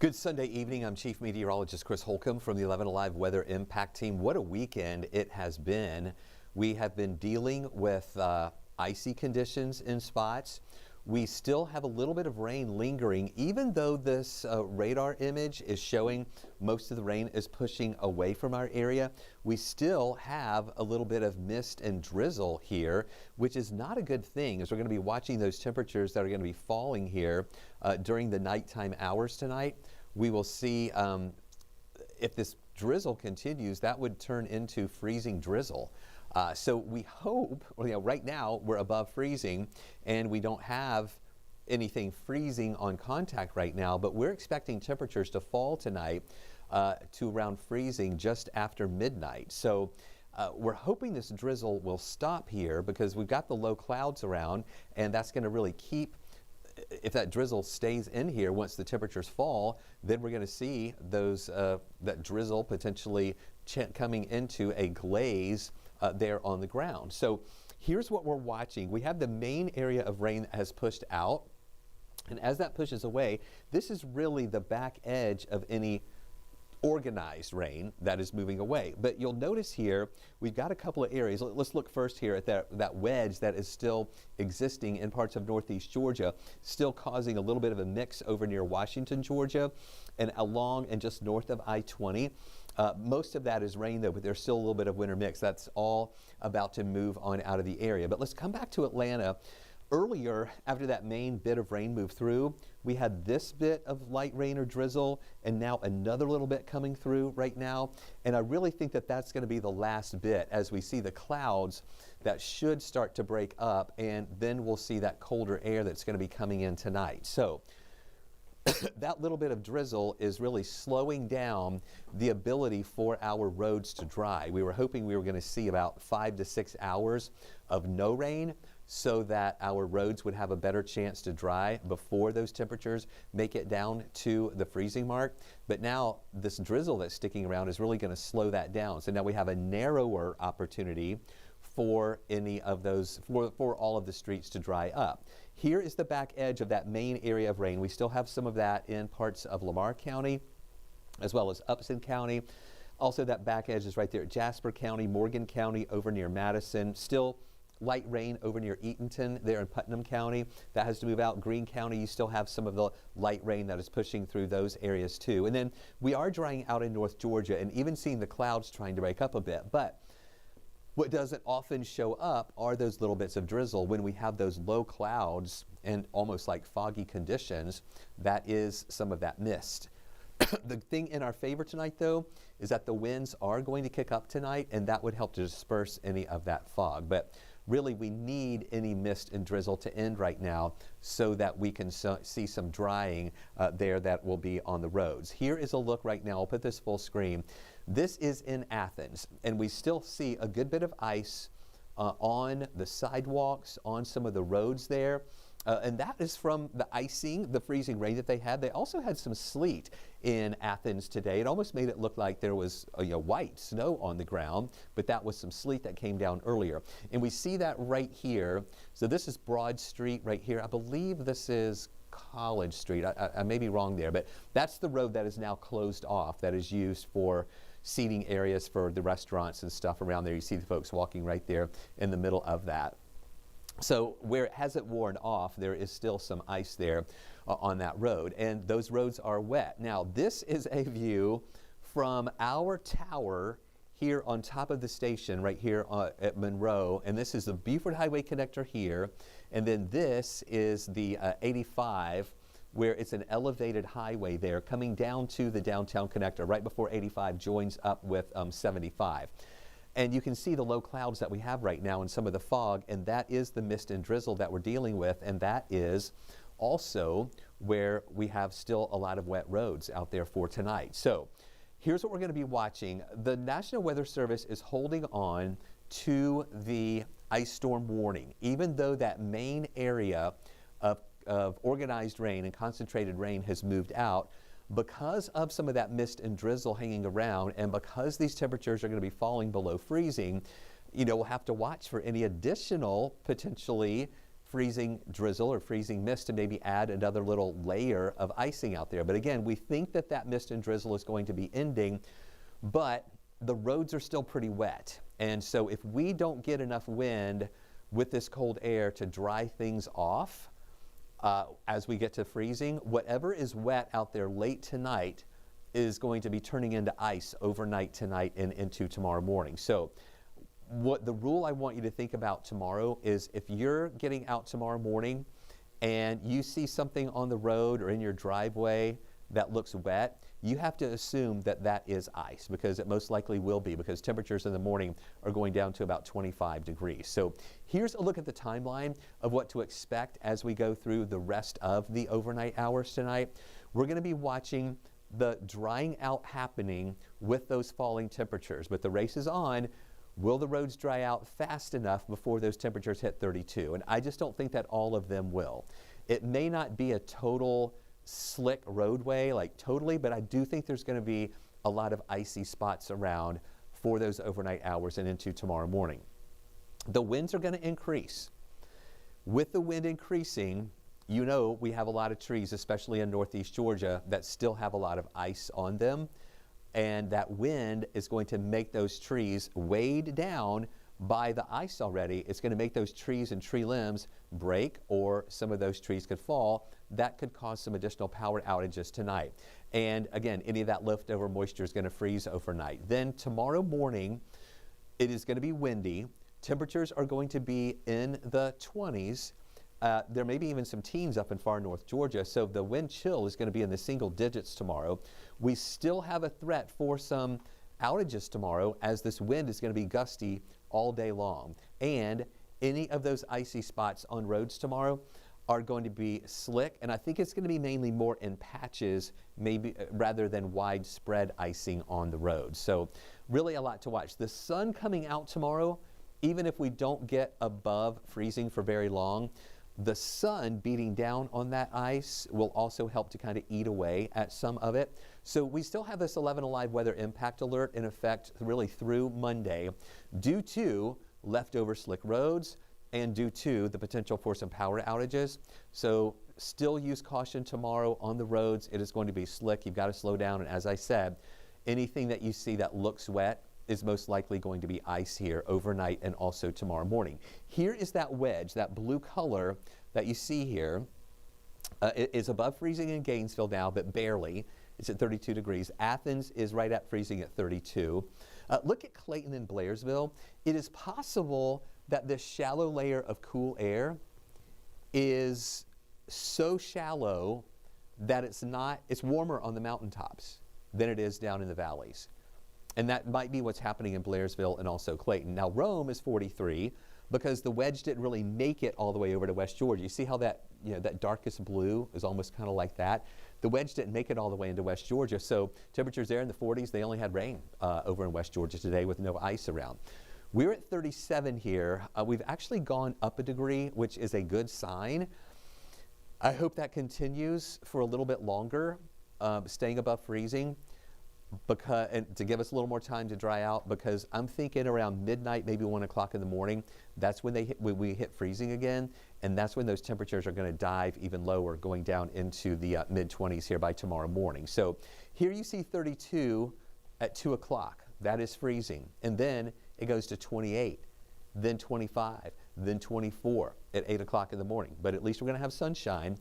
Good Sunday evening. I'm Chief Meteorologist Chris Holcomb from the 11 Alive Weather Impact Team. What a weekend it has been. We have been dealing with icy conditions in spots. We still have a little bit of rain lingering, even though this radar image is showing most of the rain is pushing away from our area. We still have a little bit of mist and drizzle here, which is not a good thing, as we're going to be watching those temperatures that are going to be falling here during the nighttime hours tonight. We will see if this drizzle continues, that would turn into freezing drizzle. So we hope, right now we're above freezing and we don't have anything freezing on contact right now, but we're expecting temperatures to fall tonight to around freezing just after midnight. So we're hoping this drizzle will stop here because we've got the low clouds around, and that's going to really keep, if that drizzle stays in here once the temperatures fall, then we're going to see those that drizzle potentially coming into a glaze there on the ground. So here's what we're watching. We have the main area of rain that has pushed out, and as that pushes away, this is really the back edge of any organized rain that is moving away. But you'll notice here we've got a couple of areas. Let's look first here at that wedge that is still existing in parts of northeast Georgia, still causing a little bit of a mix over near Washington, Georgia, and along and just north of I-20. Most of that is rain, though, but there's still a little bit of winter mix. That's all about to move on out of the area. But let's come back to Atlanta. Earlier, after that main bit of rain moved through, we had this bit of light rain or drizzle, and now another little bit coming through right now. And I really think that that's going to be the last bit as we see the clouds that should start to break up, and then we'll see that colder air that's going to be coming in tonight. So that little bit of drizzle is really slowing down the ability for our roads to dry. We were hoping we were going to see about 5 to 6 hours of no rain so that our roads would have a better chance to dry before those temperatures make it down to the freezing mark. But now this drizzle that's sticking around is really going to slow that down. So now we have a narrower opportunity for any of those, for all of the streets to dry up. Here is the back edge of that main area of rain. We still have some of that in parts of Lamar County as well as Upson County. Also, that back edge is right there at Jasper County, Morgan County, over near Madison. Still light rain over near Eatonton there in Putnam County. That has to move out. Greene County, you still have some of the light rain that is pushing through those areas too. And then we are drying out in North Georgia and even seeing the clouds trying to break up a bit. But what doesn't often show up are those little bits of drizzle when we have those low clouds and almost like foggy conditions. That is some of that mist. The thing in our favor tonight, though, is that the winds are going to kick up tonight, and that would help to disperse any of that fog. But really, we need any mist and drizzle to end right now so that we can see some drying there that will be on the roads. Here is a look right now. I'll put this full screen. This is in Athens, and we still see a good bit of ice on the sidewalks, on some of the roads there. And that is from the icing, the freezing rain that they had. They also had some sleet in Athens today. It almost made it look like there was white snow on the ground, but that was some sleet that came down earlier. And we see that right here. So this is Broad Street right here. I believe this is College Street. I may be wrong there, but that's the road that is now closed off, that is used for seating areas for the restaurants and stuff around there. You see the folks walking right there in the middle of that. So where it hasn't worn off, there is still some ice there on that road, and those roads are wet. Now, this is a view from our tower here on top of the station right here at Monroe, and this is the Beaufort Highway connector here, and then this is the 85, where it's an elevated highway there coming down to the downtown connector right before 85 joins up with 75. And you can see the low clouds that we have right now and some of the fog, and that is the mist and drizzle that we're dealing with, and that is also where we have still a lot of wet roads out there for tonight. So here's what we're going to be watching. The National Weather Service is holding on to the ice storm warning, even though that main area of organized rain and concentrated rain has moved out. Because of some of that mist and drizzle hanging around, and because these temperatures are going to be falling below freezing, we'll have to watch for any additional potentially freezing drizzle or freezing mist to maybe add another little layer of icing out there. But again, we think that that mist and drizzle is going to be ending, but the roads are still pretty wet. And so if we don't get enough wind with this cold air to dry things off as we get to freezing, whatever is wet out there late tonight is going to be turning into ice overnight tonight and into tomorrow morning. So what the rule I want you to think about tomorrow is, if you're getting out tomorrow morning and you see something on the road or in your driveway that looks wet, you have to assume that that is ice, because it most likely will be, because temperatures in the morning are going down to about 25 degrees. So here's a look at the timeline of what to expect as we go through the rest of the overnight hours tonight. We're going to be watching the drying out happening with those falling temperatures, but the race is on. Will the roads dry out fast enough before those temperatures hit 32? And I just don't think that all of them will. It may not be a total slick roadway, like totally, but I do think there's going to be a lot of icy spots around for those overnight hours and into tomorrow morning. The winds are going to increase. With the wind increasing, you know, we have a lot of trees, especially in northeast Georgia, that still have a lot of ice on them. And that wind is going to make those trees weighed down by the ice already. It's going to make those trees and tree limbs break, or some of those trees could fall. That could cause some additional power outages tonight. And again, any of that leftover moisture is going to freeze overnight. Then tomorrow morning, it is going to be windy. Temperatures are going to be in the 20s. There may be even some teens up in far north Georgia, so the wind chill is going to be in the single digits tomorrow. We still have a threat for some outages tomorrow, as this wind is going to be gusty all day long. And any of those icy spots on roads tomorrow are going to be slick, and I think it's going to be mainly more in patches, maybe rather than widespread icing on the road. So really a lot to watch. The sun coming out tomorrow, even if we don't get above freezing for very long, the sun beating down on that ice will also help to kind of eat away at some of it. So we still have this 11 Alive weather impact alert in effect really through Monday, due to leftover slick roads and due to the potential for some power outages. So still use caution tomorrow on the roads. It is going to be slick. You've got to slow down. And as I said, anything that you see that looks wet is most likely going to be ice here overnight and also tomorrow morning. Here is that wedge, that blue color that you see here. It is above freezing in Gainesville now, but barely. It's at 32 degrees. Athens is right at freezing at 32. Look at Clayton and Blairsville. It is possible that this shallow layer of cool air is so shallow that it's warmer on the mountaintops than it is down in the valleys. And that might be what's happening in Blairsville and also Clayton. Now, Rome is 43 because the wedge didn't really make it all the way over to West Georgia. You see how that, that darkest blue is almost kind of like that? The wedge didn't make it all the way into West Georgia. So temperatures there in the 40s, they only had rain over in West Georgia today with no ice around. We're at 37 here. We've actually gone up a degree, which is a good sign. I hope that continues for a little bit longer, staying above freezing, and to give us a little more time to dry out, because I'm thinking around midnight, maybe 1 o'clock in the morning, that's when we hit freezing again, and that's when those temperatures are going to dive even lower, going down into the mid-20s here by tomorrow morning. So here you see 32 at 2 o'clock. That is freezing. And then it goes to 28, then 25, then 24 at 8 o'clock in the morning. But at least we're going to have sunshine.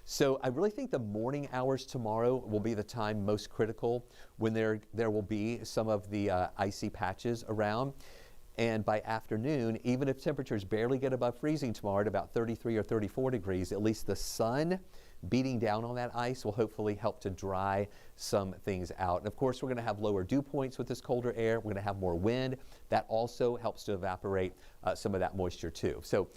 So I really think the morning hours tomorrow will be the time most critical, when there will be some of the icy patches around. And by afternoon, even if temperatures barely get above freezing tomorrow at about 33 or 34 degrees, at least the sun beating down on that ice will hopefully help to dry some things out. And of course, we're going to have lower dew points with this colder air. We're going to have more wind. That also helps to evaporate some of that moisture too. So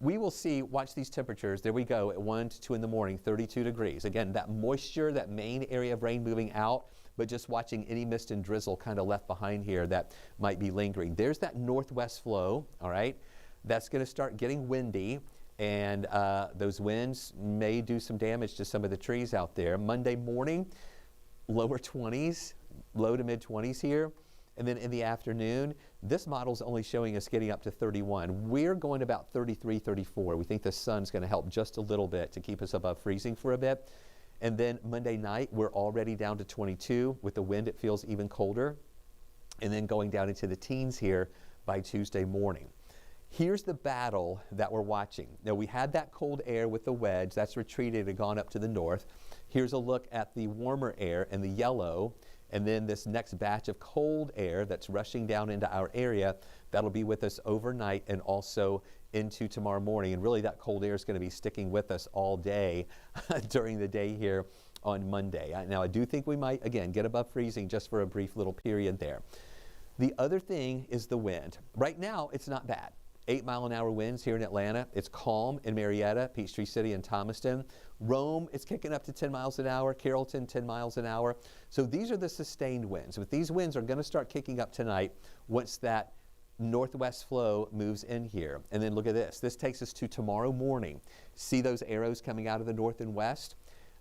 we will see, watch these temperatures. There we go at 1 to 2 in the morning, 32 degrees. Again, that moisture, that main area of rain moving out, but just watching any mist and drizzle kind of left behind here that might be lingering. There's that northwest flow, all right? That's going to start getting windy, and those winds may do some damage to some of the trees out there. Monday morning, lower 20s, low to mid 20s here. And then in the afternoon, this model's only showing us getting up to 31. We're going about 33, 34. We think the sun's going to help just a little bit to keep us above freezing for a bit. And then Monday night, we're already down to 22. With the wind, it feels even colder. And then going down into the teens here by Tuesday morning. Here's the battle that we're watching. Now, we had that cold air with the wedge. That's retreated and gone up to the north. Here's a look at the warmer air in the yellow. And then this next batch of cold air that's rushing down into our area, that'll be with us overnight and also into tomorrow morning. And really that cold air is going to be sticking with us all day during the day here on Monday. Now, I do think we might, again, get above freezing just for a brief little period there. The other thing is the wind. Right now, it's not bad. 8-mile-an-hour winds here in Atlanta. It's calm in Marietta, Peachtree City, and Thomaston. Rome, it's kicking up to 10 miles an hour. Carrollton, 10 miles an hour. So these are the sustained winds. But these winds are going to start kicking up tonight once that northwest flow moves in here. And then look at this. This takes us to tomorrow morning. See those arrows coming out of the north and west?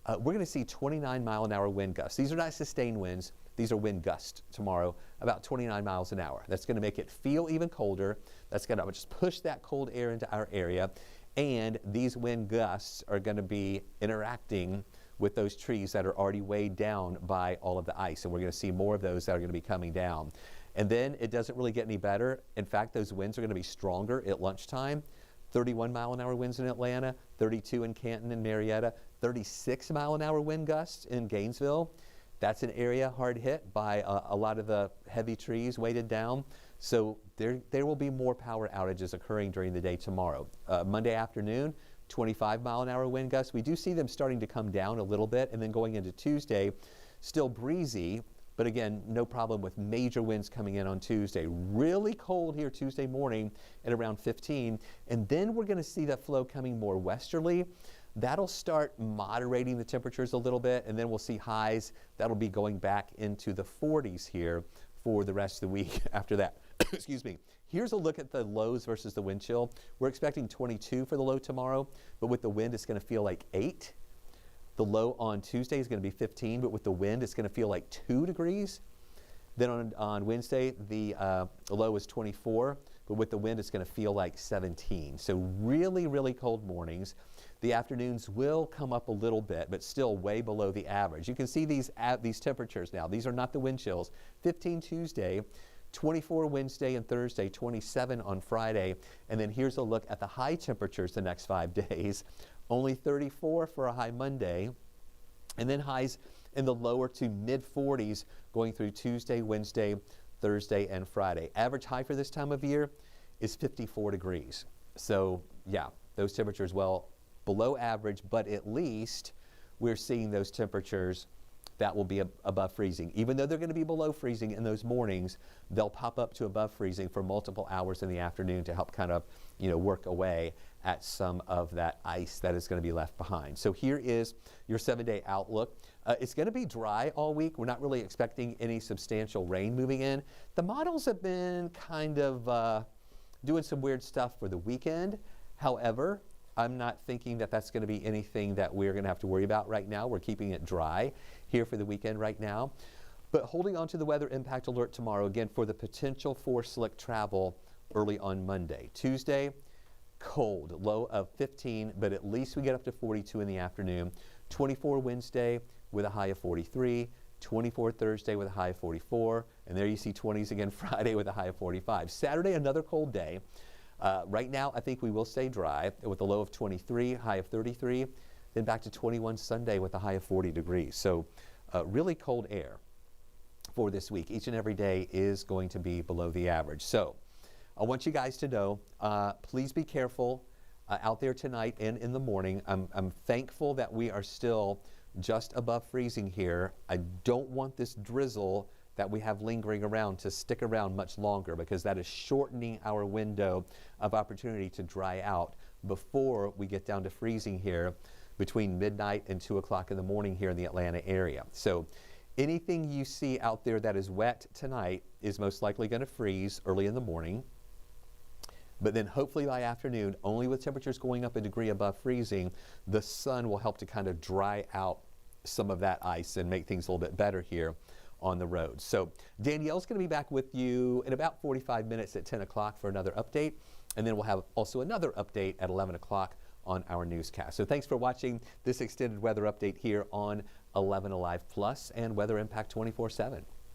We're going to see 29-mile-an-hour wind gusts. These are not sustained winds. These are wind gusts tomorrow, about 29 miles an hour. That's going to make it feel even colder. That's going to just push that cold air into our area. And these wind gusts are going to be interacting with those trees that are already weighed down by all of the ice. And we're going to see more of those that are going to be coming down. And then it doesn't really get any better. In fact, those winds are going to be stronger at lunchtime. 31-mile-an-hour winds in Atlanta, 32 in Canton and Marietta, 36-mile-an-hour wind gusts in Gainesville. That's an area hard hit by a lot of the heavy trees weighted down. So there will be more power outages occurring during the day tomorrow. Monday afternoon, 25-mile-an-hour wind gusts. We do see them starting to come down a little bit. And then going into Tuesday, still breezy. But again, no problem with major winds coming in on Tuesday. Really cold here Tuesday morning at around 15. And then we're going to see that flow coming more westerly. That'll start moderating the temperatures a little bit, and then we'll see highs that'll be going back into the 40s here for the rest of the week after that. Excuse me. Here's a look at the lows versus the wind chill. We're expecting 22 for the low tomorrow, but with the wind, it's going to feel like 8. The low on Tuesday is going to be 15, but with the wind, it's going to feel like 2 degrees. Then on Wednesday, the low is 24, but with the wind, it's going to feel like 17. So really, really cold mornings. The afternoons will come up a little bit, but still way below the average. You can see these temperatures now. These are not the wind chills. 15 Tuesday, 24 Wednesday and Thursday, 27 on Friday. And then here's a look at the high temperatures the next 5 days. Only 34 for a high Monday, and then highs in the lower to mid 40s going through Tuesday, Wednesday, Thursday, and Friday. Average high for this time of year is 54 degrees. So yeah, those temperatures, well, below average, but at least we're seeing those temperatures that will be above freezing. Even though they're going to be below freezing in those mornings, they'll pop up to above freezing for multiple hours in the afternoon to help kind of, work away at some of that ice that is going to be left behind. So here is your 7-day outlook. It's going to be dry all week. We're not really expecting any substantial rain moving in. The models have been kind of doing some weird stuff for the weekend. However, I'm not thinking that that's going to be anything that we're going to have to worry about right now. We're keeping it dry here for the weekend right now. But holding on to the weather impact alert tomorrow, again, for the potential for slick travel early on Monday. Tuesday, cold, low of 15, but at least we get up to 42 in the afternoon. 24 Wednesday with a high of 43. 24 Thursday with a high of 44. And there you see 20s again Friday with a high of 45. Saturday, another cold day. Right now, I think we will stay dry with a low of 23, high of 33, then back to 21 Sunday with a high of 40 degrees. So really cold air for this week. Each and every day is going to be below the average. So I want you guys to know, please be careful out there tonight and in the morning. I'm thankful that we are still just above freezing here. I don't want this drizzle that we have lingering around to stick around much longer, because that is shortening our window of opportunity to dry out before we get down to freezing here between midnight and 2 o'clock in the morning here in the Atlanta area. So anything you see out there that is wet tonight is most likely going to freeze early in the morning. But then hopefully by afternoon, only with temperatures going up a degree above freezing, the sun will help to kind of dry out some of that ice and make things a little bit better here on the road. So Danielle's going to be back with you in about 45 minutes at 10 o'clock for another update. And then we'll have also another update at 11 o'clock on our newscast. So thanks for watching this extended weather update here on 11 Alive Plus and Weather Impact 24/7.